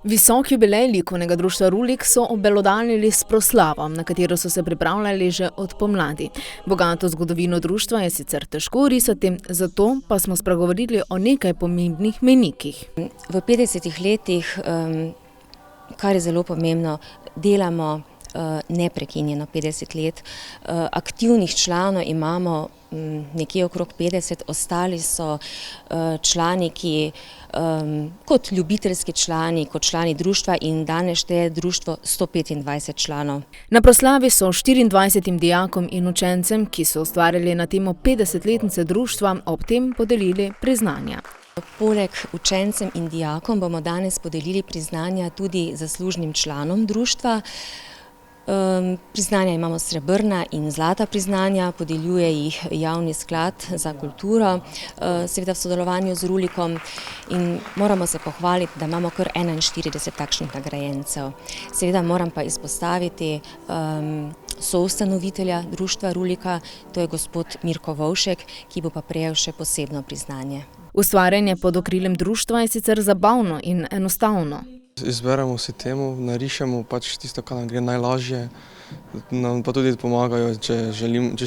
Visok jubilej likovnega društva Rulik so obelodanili s proslavo, na katero so se pripravljali že od pomladi. Bogato zgodovino društva je sicer težko orisati, zato pa smo spregovorili o nekaj pomembnih mejnikih. V 50 letih, kar je zelo pomembno, delamo neprekinjeno 50 let. Aktivnih članov imamo nekje okrog 50, ostali so člani, ki kot ljubiteljski člani, kot člani društva, in danes šteje društvo 125 članov. Na proslavi so 24 dijakom in učencem, ki so ustvarjali na temo 50-letnice društva, ob tem podelili priznanja. Poleg učencem in dijakom bomo danes podelili priznanja tudi zaslužnim članom društva. Priznanja imamo srebrna in zlata priznanja, podeljuje jih Javni sklad za kulturo, seveda v sodelovanju z Rulikom, in moramo se pohvaliti, da imamo kar 41 takšnih nagrajencev. Seveda moram pa izpostaviti soustanovitelja društva Rulika, to je gospod Mirko Vovšek, ki bo pa prejel še posebno priznanje. Ustvarjanje pod okriljem društva je sicer zabavno in enostavno. Izberemo si temo, narišemo pač tisto, kar nam gre najlažje, nam pa tudi pomagajo, če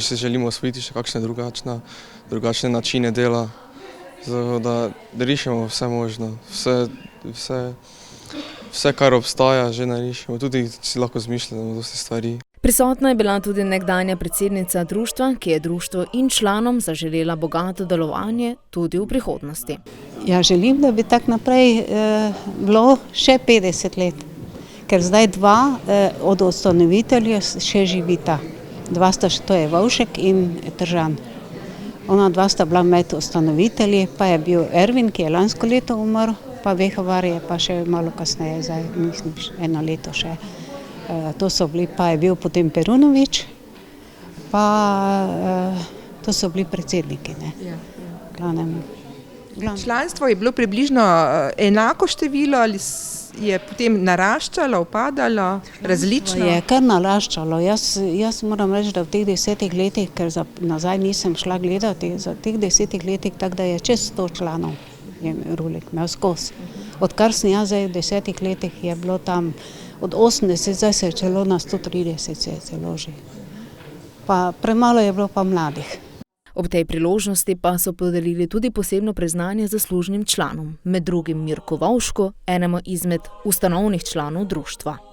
se želimo osvojiti še kakšne drugačne načine dela, da rišemo vse možno, vse kar obstaja, že narišemo, tudi si lahko zmišljamo dosti stvari. Prisotna je bila tudi nekdanja predsednica društva, ki je društvu in članom zaželela bogato delovanje tudi v prihodnosti. Ja, želim, da bi tako naprej bilo še 50 let, ker zdaj dva od ustanoviteljev še živita. Dva sta, to je Vovšek in Tržan. Ona dva sta bila med ustanovitelji, pa je bil Ervin, ki je lansko leto umrl, pa Vehovar je pa še malo kasneje, zdaj mislim 1 leto še. To so bili, pa je bil potem Perunovič, pa to so bili predsedniki, ne. Članstvo je bilo približno enako število ali je potem naraščalo, upadalo, različno? Je kar naraščalo. Jaz moram reči, da v teh 10 letih, ker nazaj nisem šla gledati, za teh 10 letih, tako da je čez 100 članov je Rulik imel skozi. Odkar sem jaz zdaj v 10 letih, je bilo tam od 80, zdaj se je celo na 130 se je celo že. Pa premalo je bilo pa mladih. Ob tej priložnosti pa so podelili tudi posebno priznanje zaslužnim članom, med drugim Mirku Vovšku, enemu izmed ustanovnih članov društva.